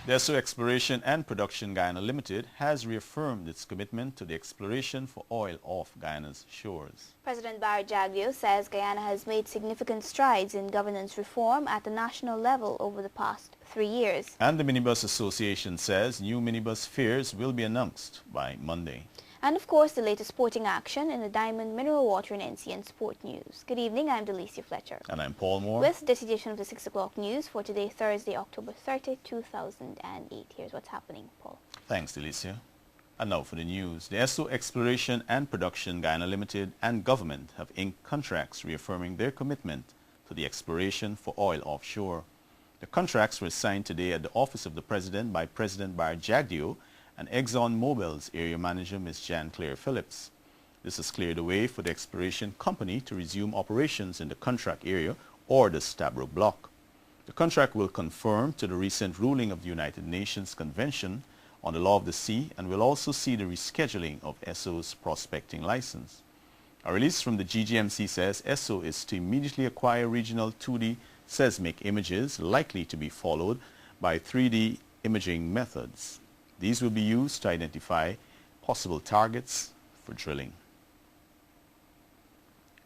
The Esso Exploration and Production Guyana Limited has reaffirmed its commitment to the exploration for oil off Guyana's shores. President Barry Jagdeo says Guyana has made significant strides in governance reform at the national level over the past 3 years. And the Minibus Association says new minibus fares will be announced by Monday. And of course, the latest sporting action in the Diamond Mineral Water and NCN Sport News. Good evening, I'm Delicia Fletcher. And I'm Paul Moore. With this edition of the 6 o'clock news for today, Thursday, October 30, 2008. Here's what's happening, Paul. Thanks, Delicia. And now for the news. The Esso Exploration and Production Guyana Limited and government have inked contracts reaffirming their commitment to the exploration for oil offshore. The contracts were signed today at the office of the President by President Barry Jagdeo and ExxonMobil's area manager, Ms. Jan Claire Phillips. This has cleared the way for the exploration company to resume operations in the contract area or the Stabroek Block. The contract will conform to the recent ruling of the United Nations Convention on the Law of the Sea and will also see the rescheduling of Esso's prospecting license. A release from the GGMC says Esso is to immediately acquire regional 2D seismic images likely to be followed by 3D imaging methods. These will be used to identify possible targets for drilling.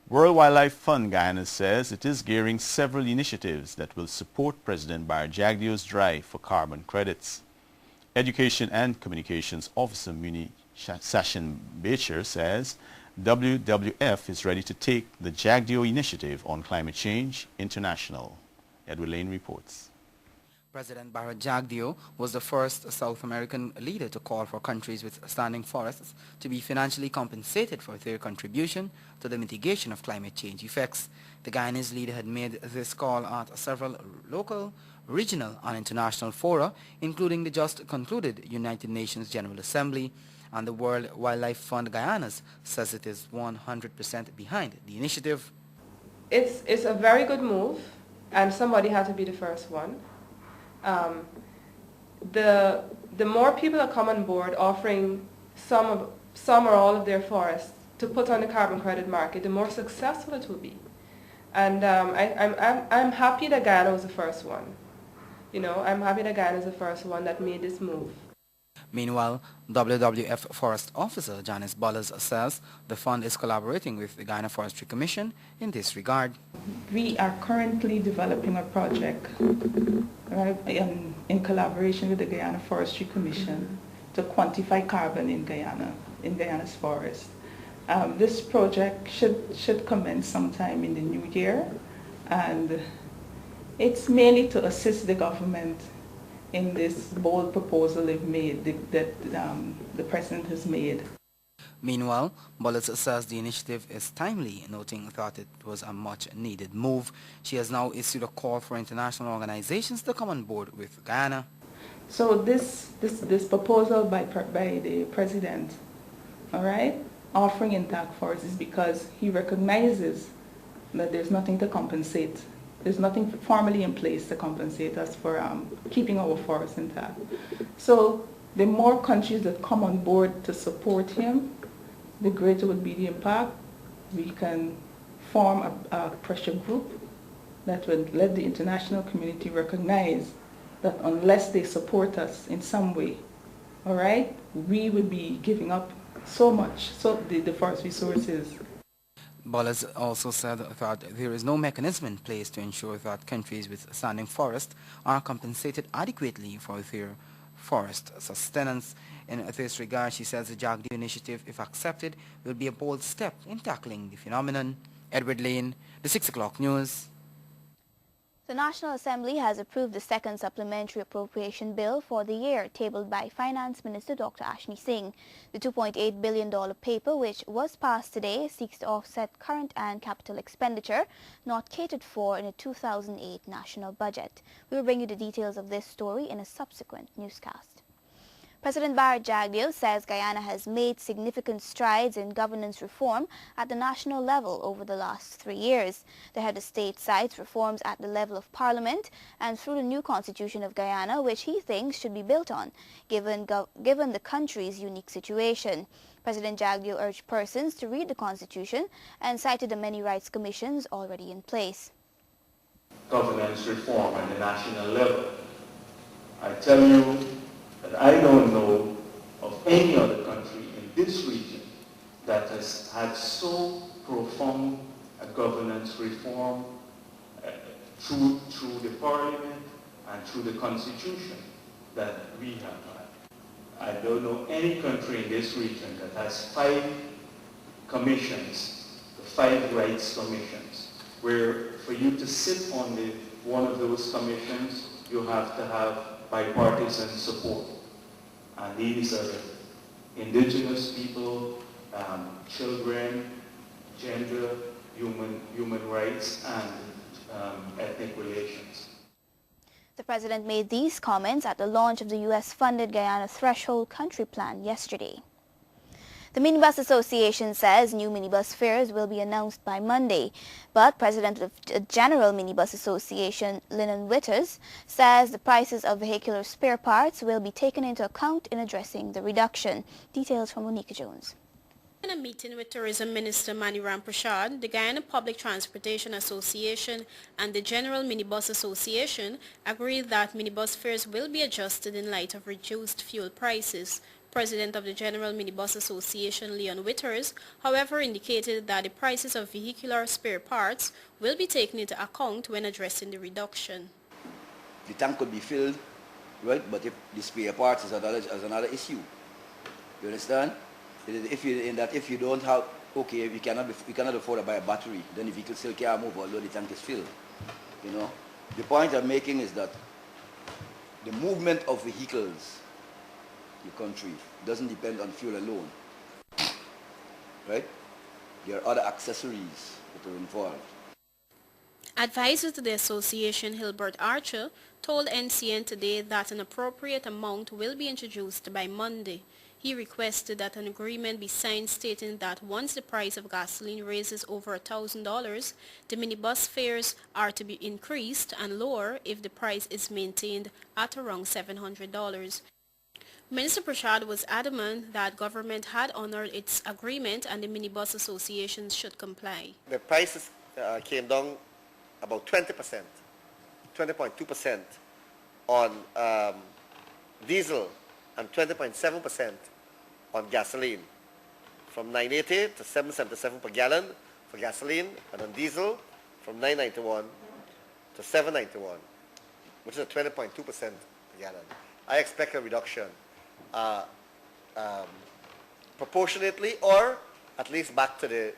World Wildlife Fund Guyana says it is gearing several initiatives that will support President Barry Jagdeo's drive for carbon credits. Education and Communications Officer Muni Sachin Becher says WWF is ready to take the Jagdeo initiative on climate change international. Edward Lane reports. President Barry Jagdeo was the first South American leader to call for countries with standing forests to be financially compensated for their contribution to the mitigation of climate change effects. The Guyanese leader had made this call at several local, regional and international fora, including the just concluded United Nations General Assembly, and the World Wildlife Fund Guyana says it is 100% behind the initiative. It's a very good move, and somebody had to be the first one. The more people that come on board offering some or all of their forests to put on the carbon credit market, the more successful it will be. And I'm happy that Guyana was the first one. You know, I'm happy that Guyana is the first one that made this move. Meanwhile, WWF Forest Officer Janice Bullis says the fund is collaborating with the Guyana Forestry Commission in this regard. We are currently developing a project in collaboration with the Guyana Forestry Commission to quantify carbon in Guyana's forest. This project should commence sometime in the new year, and it's mainly to assist the government in this bold proposal they've made, that the President has made. Meanwhile, Bullis says the initiative is timely, noting that it was a much-needed move. She has now issued a call for international organizations to come on board with Guyana. So this proposal by the President, all right, offering intact forests is because he recognizes that there's nothing to compensate. There's nothing formally in place to compensate us for keeping our forests intact. So the more countries that come on board to support him, the greater would be the impact. We can form a pressure group that would let the international community recognize that unless they support us in some way, all right, we would be giving up so much, so the forest resources. Bullis also said that there is no mechanism in place to ensure that countries with standing forests are compensated adequately for their forest sustenance. In this regard, she says the Jagdeo initiative, if accepted, will be a bold step in tackling the phenomenon. Edward Lane, the 6 o'clock news. The National Assembly has approved the second supplementary appropriation bill for the year tabled by Finance Minister Dr. Ashni Singh. The $2.8 billion paper, which was passed today, seeks to offset current and capital expenditure not catered for in the 2008 national budget. We will bring you the details of this story in a subsequent newscast. President Barry Jagdeo says Guyana has made significant strides in governance reform at the national level over the last 3 years. The head of state cites reforms at the level of Parliament and through the new constitution of Guyana, which he thinks should be built on, given the country's unique situation. President Jagdeo urged persons to read the constitution and cited the many rights commissions already in place. Governance reform at the national level, I tell you that I don't know of any other country in this region that has had so profound a governance reform through the parliament and through the constitution that we have had. I don't know any country in this region that has 5 commissions, the 5 rights commissions, where for you to sit on one of those commissions, you have to have bipartisan support. And these are indigenous people, children, gender, human rights, and ethnic relations. The president made these comments at the launch of the U.S.-funded Guyana Threshold Country Plan yesterday. The Minibus Association says new minibus fares will be announced by Monday, but President of the General Minibus Association, Leon Witters, says the prices of vehicular spare parts will be taken into account in addressing the reduction. Details from Monica Jones. In a meeting with Tourism Minister Mani Ramprasad, the Guyana Public Transportation Association and the General Minibus Association agreed that minibus fares will be adjusted in light of reduced fuel prices. President of the General Minibus Association, Leon Witters, however, indicated that the prices of vehicular spare parts will be taken into account when addressing the reduction. The tank could be filled, right, but if the spare parts is another issue. You understand? If you don't have, okay, you cannot afford to buy a battery, then the vehicle still can't move although the tank is filled. You know, the point I'm making is that the movement of vehicles in the country doesn't depend on fuel alone, right? There are other accessories that are involved. Advisor to the association, Hilbert Archer, told NCN today that an appropriate amount will be introduced by Monday. He requested that an agreement be signed stating that once the price of gasoline raises over $1,000, the minibus fares are to be increased and lower if the price is maintained at around $700. Minister Prashad was adamant that government had honored its agreement and the minibus associations should comply. The prices came down about 20%, 20.2% on diesel and 20.7% on gasoline, from $9.80 to $7.77 per gallon for gasoline, and on diesel from $9.91 to $7.91, which is a 20.2% per gallon. I expect a reduction proportionately, or at least back to the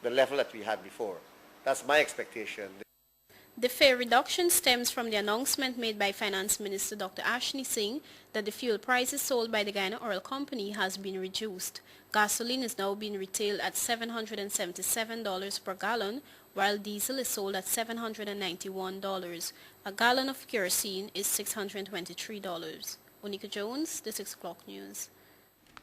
level that we had before. That's my expectation. The fare reduction stems from the announcement made by Finance Minister Dr. Ashney Singh that the fuel prices sold by the Guyana Oil Company has been reduced. Gasoline is now being retailed at $777 per gallon, while diesel is sold at $791. A gallon of kerosene is $623. Monica Jones, the 6 o'clock news.